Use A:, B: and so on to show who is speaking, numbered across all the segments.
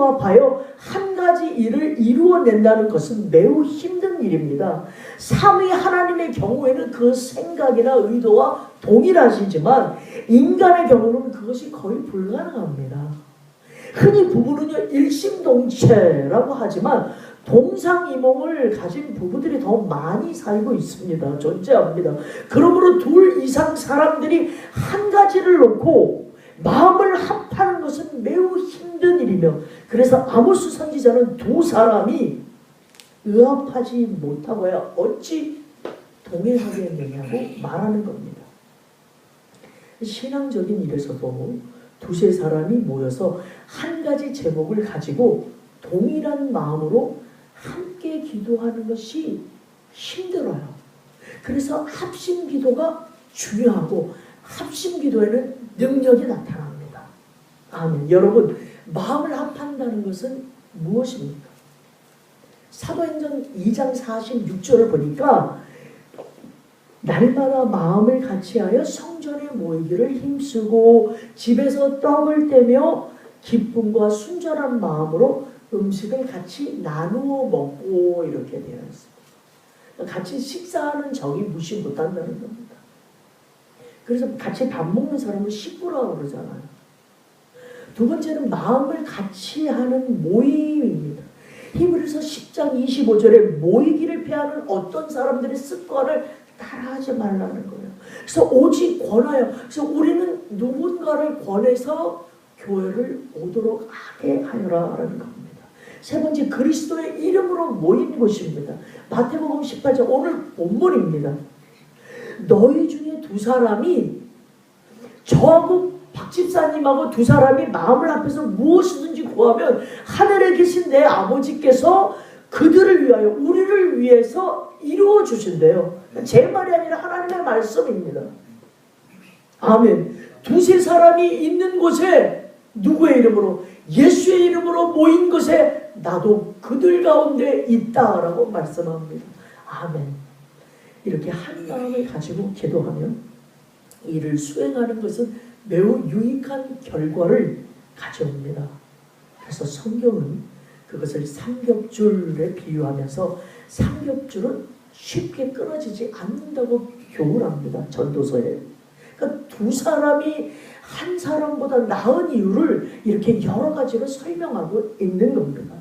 A: 결합하여 한 가지 일을 이루어낸다는 것은 매우 힘든 일입니다. 삼위 하나님의 경우에는 그 생각이나 의도와 동일하시지만 인간의 경우는 그것이 거의 불가능합니다. 흔히 부부는요 일심동체라고 하지만 동상이몽을 가진 부부들이 더 많이 살고 있습니다. 존재합니다. 그러므로 둘 이상 사람들이 한 가지를 놓고 마음을 합하는 것은 매우 힘든 일이며, 그래서 아모스 선지자는 두 사람이 의합하지 못하고야 어찌 동행하겠느냐고 말하는 겁니다. 신앙적인 일에서도 두세 사람이 모여서 한 가지 제목을 가지고 동일한 마음으로 함께 기도하는 것이 힘들어요. 그래서 합심 기도가 중요하고 합심 기도에는 능력이 나타납니다. 아멘. 여러분, 마음을 합한다는 것은 무엇입니까? 사도행전 2장 46절을 보니까 날마다 마음을 같이하여 성전에 모이기를 힘쓰고 집에서 떡을 떼며 기쁨과 순전한 마음으로 음식을 같이 나누어 먹고 이렇게 되어 있습니다. 같이 식사하는 적이 무시 못한다는 겁니다. 그래서 같이 밥 먹는 사람을 식구라고 그러잖아요. 두 번째는 마음을 같이 하는 모임입니다. 히브리서 10장 25절에 모이기를 피하는 어떤 사람들의 습관을 따라하지 말라는 거예요. 그래서 오직 권하여, 그래서 우리는 누군가를 권해서 교회를 오도록 하게 하여라라는 겁니다. 세 번째, 그리스도의 이름으로 모인 곳입니다. 마태복음 18장 오늘 본문입니다. 너희 중에 두 사람이 저하고 박 집사님하고 두 사람이 마음을 합해서 무엇이든지 구하면 하늘에 계신 내 아버지께서 그들을 위하여 우리를 위해서 이루어 주신대요. 제 말이 아니라 하나님의 말씀입니다. 아멘. 두세 사람이 있는 곳에 누구의 이름으로? 예수의 이름으로 모인 곳에 나도 그들 가운데 있다라고 말씀합니다. 아멘. 이렇게 한 마음을 가지고 기도하면 이를 수행하는 것은 매우 유익한 결과를 가져옵니다. 그래서 성경은 그것을 삼겹줄에 비유하면서 삼겹줄은 쉽게 끊어지지 않는다고 교훈을 합니다. 전도서에. 그러니까 두 사람이 한 사람보다 나은 이유를 이렇게 여러 가지로 설명하고 있는 겁니다.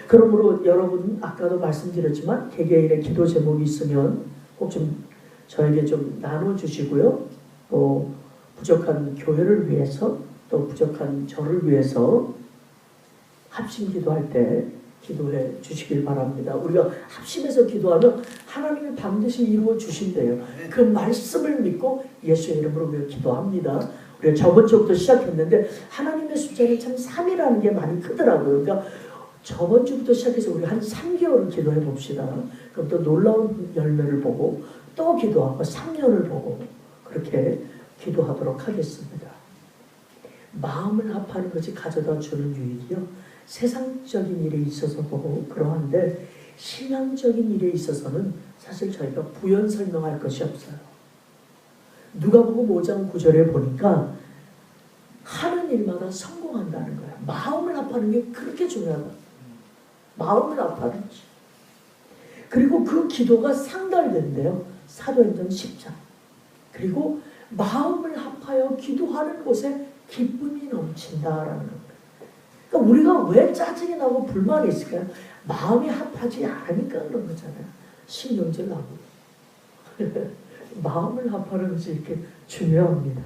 A: 그러므로 여러분, 아까도 말씀드렸지만 개개인의 기도 제목이 있으면 꼭 좀 저에게 좀 나눠주시고요. 또 부족한 교회를 위해서, 또 부족한 저를 위해서 합심 기도할 때 기도해 주시길 바랍니다. 우리가 합심해서 기도하면 하나님이 반드시 이루어 주신대요. 그 말씀을 믿고 예수의 이름으로 우리가 기도합니다. 우리가 저번 주부터 시작했는데 하나님의 숫자는 참 3이라는 게 많이 크더라고요. 그러니까 저번 주부터 시작해서 우리 한 3개월을 기도해 봅시다. 그럼 또 놀라운 열매를 보고 또 기도하고 3년을 보고 그렇게 기도하도록 하겠습니다. 마음을 합하는 것이 가져다 주는 유익이요, 세상적인 일에 있어서도 그러한데 신앙적인 일에 있어서는 사실 저희가 부연 설명할 것이 없어요. 누가복음 5장 9절에 보니까 하는 일마다 성공한다는 거예요. 마음을 합하는 게 그렇게 중요하다. 마음을 합하는 것. 그리고 그 기도가 상달된대요. 사도행전 10장. 그리고 마음을 합하여 기도하는 곳에 기쁨이 넘친다라는 겁니다. 그러니까 우리가 왜 짜증이 나고 불만이 있을까요? 마음이 합하지 않으니까 그런 거잖아요. 신경질 나고. 마음을 합하는 것이 이렇게 중요합니다.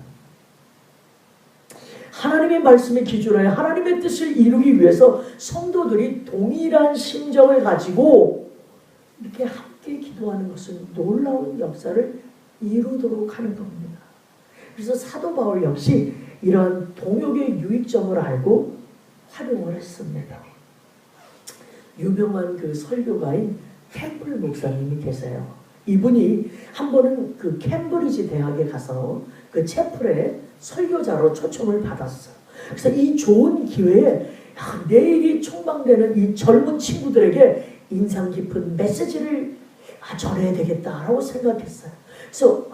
A: 하나님의 말씀에 기준하여 하나님의 뜻을 이루기 위해서 성도들이 동일한 심정을 가지고 이렇게 함께 기도하는 것은 놀라운 역사를 이루도록 하는 겁니다. 그래서 사도 바울 역시 이러한 동역의 유익점을 알고 활용을 했습니다. 유명한 그 설교가인 캠플 목사님이 계세요. 이분이 한 번은 그 캠브리지 대학에 가서 그 채플에 설교자로 초청을 받았어요. 그래서 이 좋은 기회에 내일이 총망되는 이 젊은 친구들에게 인상 깊은 메시지를 전해야 되겠다라고 생각했어요. 그래서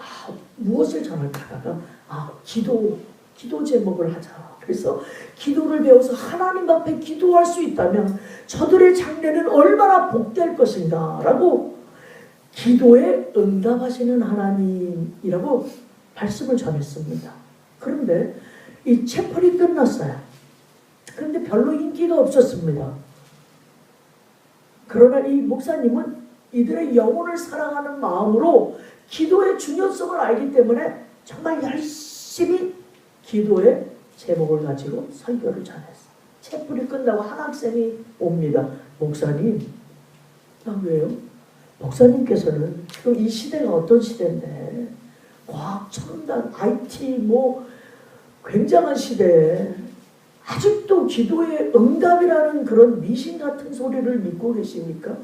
A: 무엇을 전할까 하다가 기도 제목을 하자. 그래서 기도를 배워서 하나님 앞에 기도할 수 있다면 저들의 장래는 얼마나 복될 것인가 라고 기도에 응답하시는 하나님이라고 말씀을 전했습니다. 그런데 이 채플이 끝났어요. 그런데 별로 인기가 없었습니다. 그러나 이 목사님은 이들의 영혼을 사랑하는 마음으로 기도의 중요성을 알기 때문에 정말 열심히 기도의 제목을 가지고 설교를 전했어요. 채플이 끝나고 한 학생이 옵니다. 목사님, 왜요? 목사님께서는 지금 이 시대가 어떤 시대인데 과학, 첨단, IT 굉장한 시대에 아직도 기도의 응답이라는 그런 미신 같은 소리를 믿고 계십니까?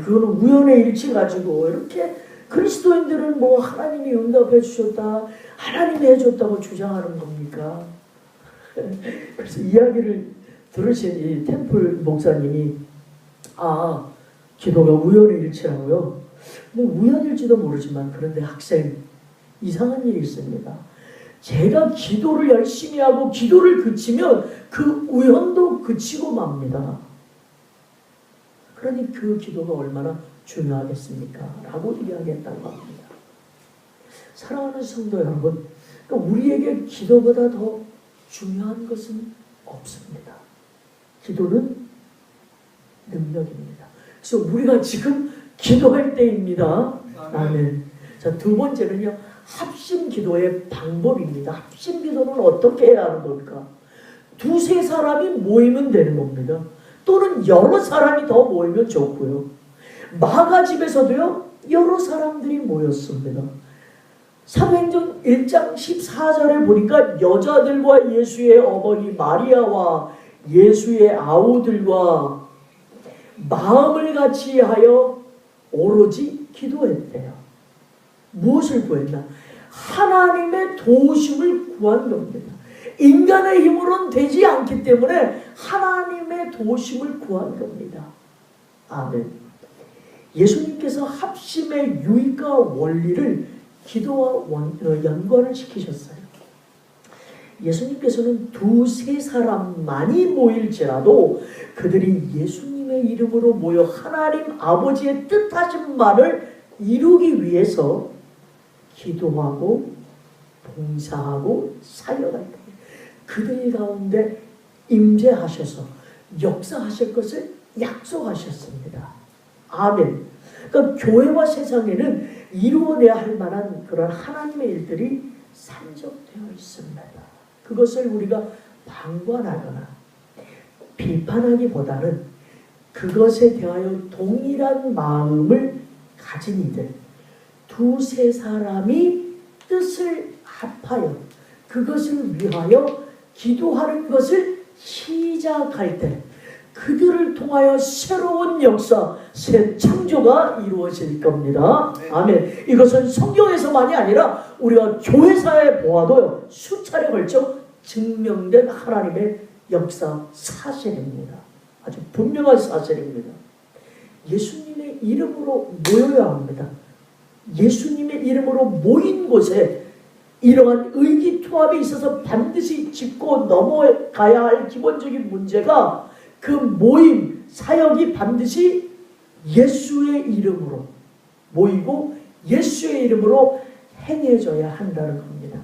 A: 그거는 우연의 일치 가지고 이렇게 그리스도인들은 하나님이 응답해 주셨다, 하나님이 해줬다고 주장하는 겁니까? 그래서 이야기를 들으신 이 템플 목사님이 기도가 우연의 일치라고요? 우연일지도 모르지만 그런데 학생 이상한 일이 있습니다. 제가 기도를 열심히 하고 기도를 그치면 그 우연도 그치고 맙니다. 그러니 그 기도가 얼마나 중요하겠습니까? 라고 이야기했다고 합니다. 사랑하는 성도 여러분, 우리에게 기도보다 더 중요한 것은 없습니다. 기도는 능력입니다. 그래서 우리가 지금 기도할 때입니다. 아멘. 자, 두 번째는요, 합심 기도의 방법입니다. 합심 기도는 어떻게 해야 하는 걸까? 두세 사람이 모이면 되는 겁니다. 또는 여러 사람이 더 모이면 좋고요. 마가 집에서도요, 여러 사람들이 모였습니다. 사도행전 1장 14절에 보니까 여자들과 예수의 어머니 마리아와 예수의 아우들과 마음을 같이 하여 오로지 기도했대요. 무엇을 구했나? 하나님의 도우심을 구한 겁니다. 인간의 힘으로는 되지 않기 때문에 하나님의 도우심을 구한 겁니다. 아멘. 예수님께서 합심의 유익과 원리를 기도와 연관을 시키셨어요. 예수님께서는 두세 사람만이 모일지라도 그들이 예수님의 이름으로 모여 하나님 아버지의 뜻하신 말을 이루기 위해서 기도하고 봉사하고 사역할 때 그들 가운데 임재하셔서 역사하실 것을 약속하셨습니다. 아멘. 그러니까 교회와 세상에는 이루어내야 할 만한 그런 하나님의 일들이 산적되어 있습니다. 그것을 우리가 방관하거나 비판하기보다는 그것에 대하여 동일한 마음을 가진 이들, 두세 사람이 뜻을 합하여 그것을 위하여 기도하는 것을 시작할 때 그들을 통하여 새로운 역사, 새 창조가 이루어질 겁니다. 아멘. 이것은 성경에서만이 아니라 우리가 교회사에 보아도 수차례 걸쳐 증명된 하나님의 역사 사실입니다. 아주 분명한 사실입니다. 예수님의 이름으로 모여야 합니다. 예수님의 이름으로 모인 곳에 이러한 의기투합이 있어서 반드시 짚고 넘어가야 할 기본적인 문제가 그 모임, 사역이 반드시 예수의 이름으로 모이고 예수의 이름으로 행해져야 한다는 겁니다.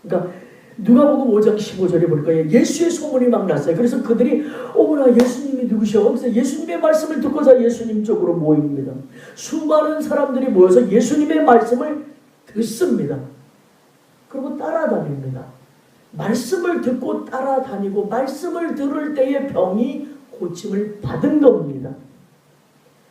A: 그러니까 누가복음 5장 15절에 볼 거예요. 예수의 소문이 막 났어요. 그래서 그들이 어머나 예수님이 누구셔? 그래서 예수님의 말씀을 듣고서 예수님 쪽으로 모입니다. 수많은 사람들이 모여서 예수님의 말씀을 듣습니다. 그리고 따라다닙니다. 말씀을 듣고 따라다니고 말씀을 들을 때에 병이 고침을 받은 겁니다.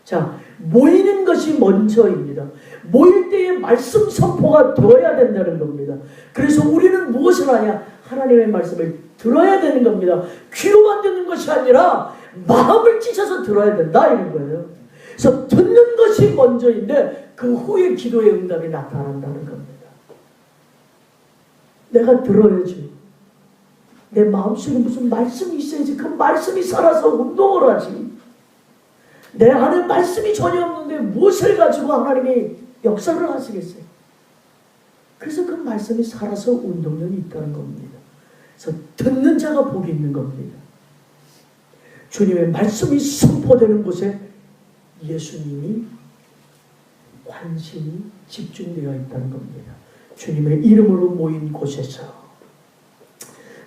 A: 자, 모이는 것이 먼저입니다. 모일 때에 말씀 선포가 되어야 된다는 겁니다. 그래서 우리는 무엇을 하냐? 하나님의 말씀을 들어야 되는 겁니다. 귀로만 듣는 것이 아니라 마음을 찢어서 들어야 된다 이런 거예요. 그래서 듣는 것이 먼저인데 그 후에 기도의 응답이 나타난다는 겁니다. 내가 들어야지. 내 마음속에 무슨 말씀이 있어야지. 그 말씀이 살아서 운동을 하지. 내 안에 말씀이 전혀 없는데 무엇을 가지고 하나님이 역사를 하시겠어요? 그래서 그 말씀이 살아서 운동력이 있다는 겁니다. 그래서 듣는 자가 복이 있는 겁니다. 주님의 말씀이 선포되는 곳에 예수님이 관심이 집중되어 있다는 겁니다. 주님의 이름으로 모인 곳에서.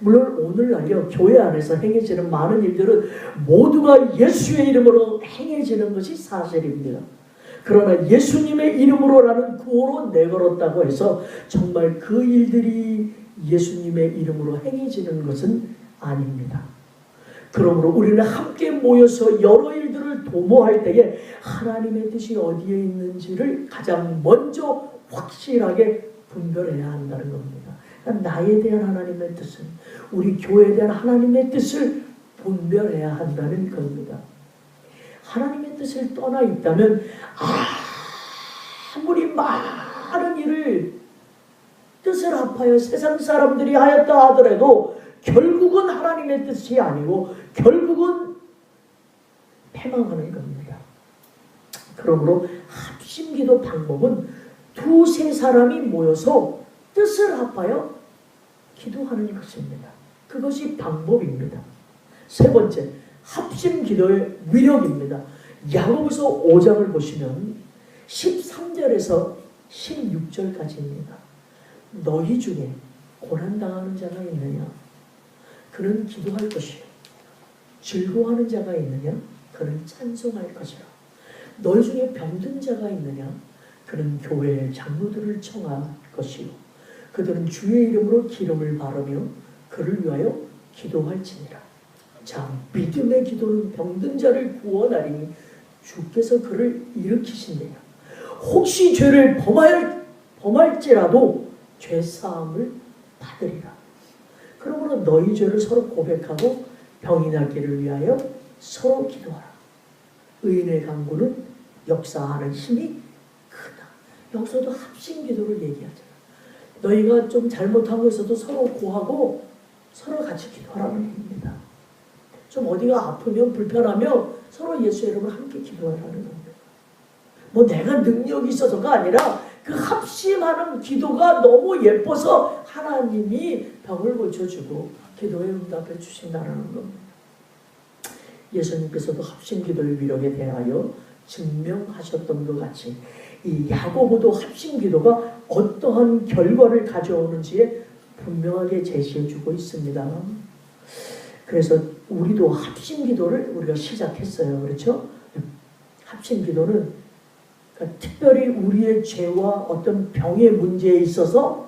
A: 물론 오늘날요 교회 안에서 행해지는 많은 일들은 모두가 예수의 이름으로 행해지는 것이 사실입니다. 그러나 예수님의 이름으로라는 구호로 내걸었다고 해서 정말 그 일들이 예수님의 이름으로 행해지는 것은 아닙니다. 그러므로 우리는 함께 모여서 여러 일들을 도모할 때에 하나님의 뜻이 어디에 있는지를 가장 먼저 확실하게 분별해야 한다는 겁니다. 나에 대한 하나님의 뜻은, 우리 교회에 대한 하나님의 뜻을 분별해야 한다는 겁니다. 하나님의 뜻을 떠나 있다면 아무리 많은 일을 뜻을 합하여 세상 사람들이 하였다 하더라도 결국은 하나님의 뜻이 아니고 결국은 패망하는 겁니다. 그러므로 합심기도 방법은 두세 사람이 모여서 뜻을 합하여 기도하는 것입니다. 그것이 방법입니다. 세 번째, 합심기도의 위력입니다. 야고보서 5장을 보시면 13절에서 16절까지입니다. 너희 중에 고난당하는 자가 있느냐? 그는 기도할 것이요. 즐거워하는 자가 있느냐? 그는 찬송할 것이라. 너희 중에 병든 자가 있느냐? 그는 교회의 장로들을 청할 것이요. 그들은 주의 이름으로 기름을 바르며 그를 위하여 기도할지니라. 자, 믿음의 기도는 병든 자를 구원하리니 주께서 그를 일으키신대요. 혹시 죄를 범할지라도 죄 사함을 받으리라. 그러므로 너희 죄를 서로 고백하고 병이 낫기를 위하여 서로 기도하라. 의인의 간구는 역사하는 힘이 크다. 여기서도 합심 기도를 얘기하잖아. 너희가 좀 잘못하고 있어도 서로 고하고 서로 같이 기도하라는 겁니다. 좀 어디가 아프면 불편하면 서로 예수의 이름으로 함께 기도하라는 겁니다. 뭐 내가 능력이 있어서가 아니라 그 합심하는 기도가 너무 예뻐서 하나님이 병을 고쳐주고 기도에 응답해 주신다는 겁니다. 예수님께서도 합심기도의 위력에 대하여 증명하셨던 것 같이 이 야고보도 합심기도가 어떠한 결과를 가져오는지에 분명하게 제시해주고 있습니다. 그래서 우리도 합심기도를 우리가 시작했어요. 그렇죠? 합심기도는 그러니까 특별히 우리의 죄와 어떤 병의 문제에 있어서